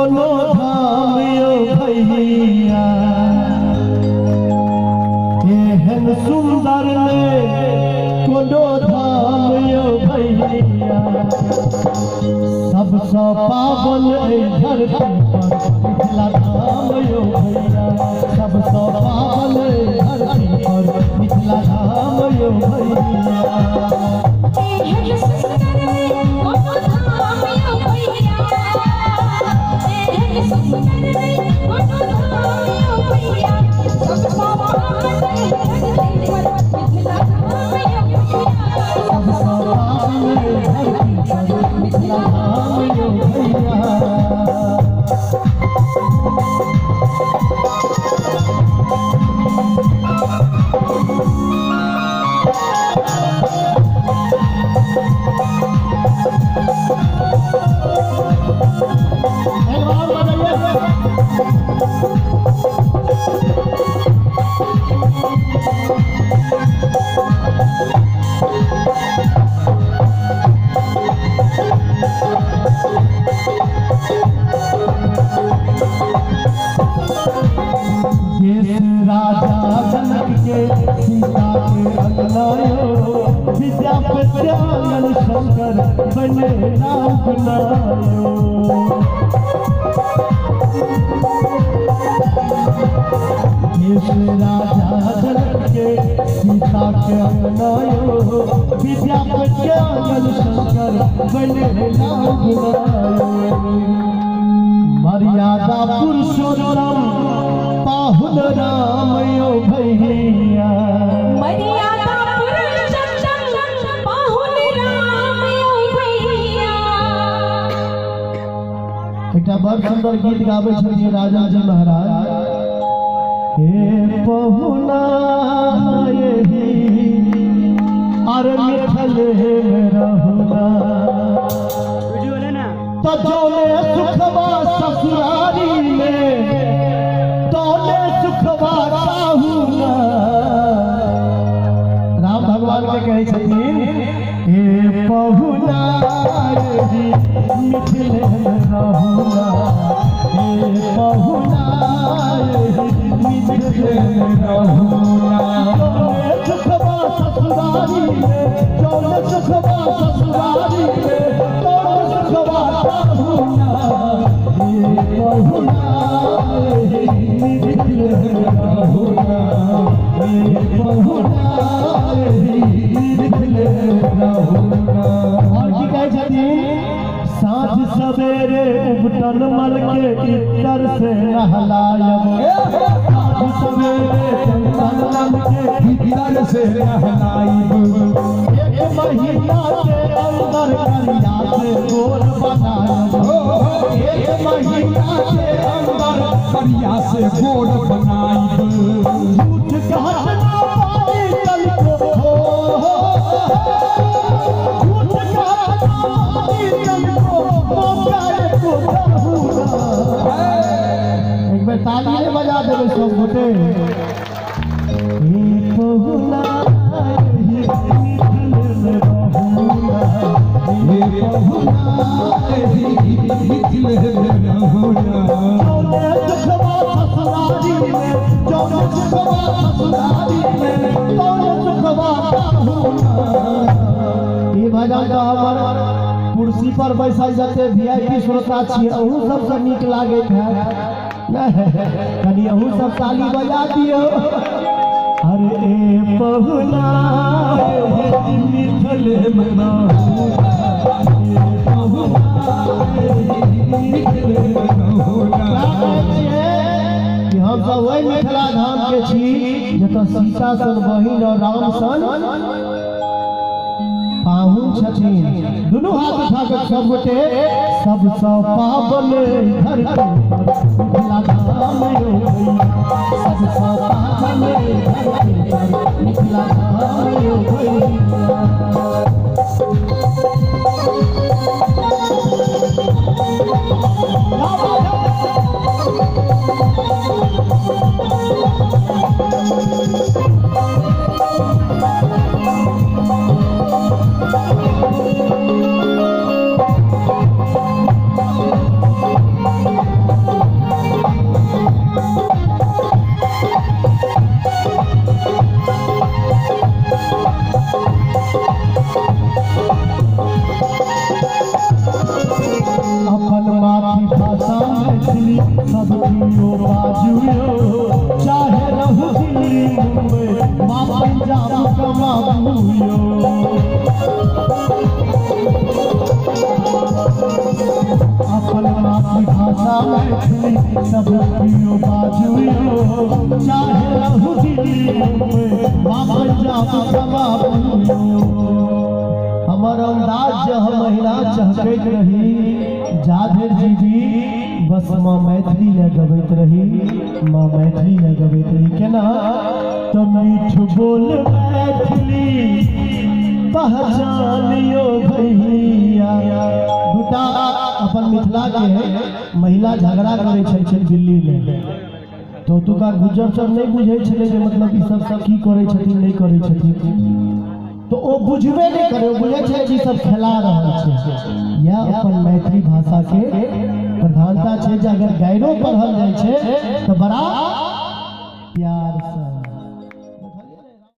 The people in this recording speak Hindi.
कोनो धाम यो भैया एहन सुंदर में कोनो धाम यो भैया सबसे पावन धरती पर मिथिला धाम यो भैया सबसे पावन धरती पर मिथिला धाम यो भैया शंकर बने राम बनायो राजा जनक के सीता के अपनायो विद्यापति शंकर बने राम बनायो मर्यादा पुरुषोत्तम पाहुन राम यो भैया बड़ सुंदर गीत गावे छथिन राजा जी महाराज हे पहुना यही अरे मिथले में रहुना तो जोने सुखवा ससुरारी में तोने सुखवा साहुना राम भगवान के कहे छथिन हे पहुना यही मिथले में रहुना हे पहुना मिथले में रहुना सुखवा ससुरारी में जोने सुखवा ससुरारी में तोने सुखवा साहुना हे पहुना मिथले में रहुना हे पहुना मिथले में रहुना और की कहे छथिन साँझ सवेरे उबटन मल के इतर से नहलायब साँझ सवेरे उबटन मल के इतर से नहलायब एक महीना के अंदर करिया से गोर बनायब एक महीना के अंदर करिया से गोर बनायब झूठ कहना पानी कल को झूठ कहना पानी कल एक बार ताली बजा देवे सब गोटे पहुना कुर्सी पर बैसल जाते वीआईपी श्रोता छियै अहू सबसे नीक लागैत है कनी अहू सब ताली बजा दियो अरे ए पहुना मिथले में रहुना कि हम सब वही मिथिला धाम के छी जतऽ सीता सन बहिन और राम सन पाहुन छथिन दुनू हाथ उठा के सब गोटे सबसे पावन धरती मिथिला धाम यो भैया सबसे पावन धरती मिथिला धाम यो भैया मैथिली सब कियो बाजुयो चाहे रहू दिल्ली में वापस जाओ समापियो हमर अंदाज हम महिला चहकैत रही जाधेर जी बस माँ मैथिली न गबैत रही माँ मैथिली न गबैत रही केना तो मीठ बोल मैथिली पहचानियो भैया दूटा अपन मिथिला के महिला झगड़ा करे छै दिल्ली में तो तुका गुजर सब नहीं बुझे छले जे मतलब ई सब की करे छथिन नहीं करे छथिन तो वो बुझबे नहीं करे बुझे छै जी सब खेला रहल छै या अपन मैथिली भाषा के प्रधानता छै जे अगर गायरो पढ़ल जाय छै तो बड़ा प्यार से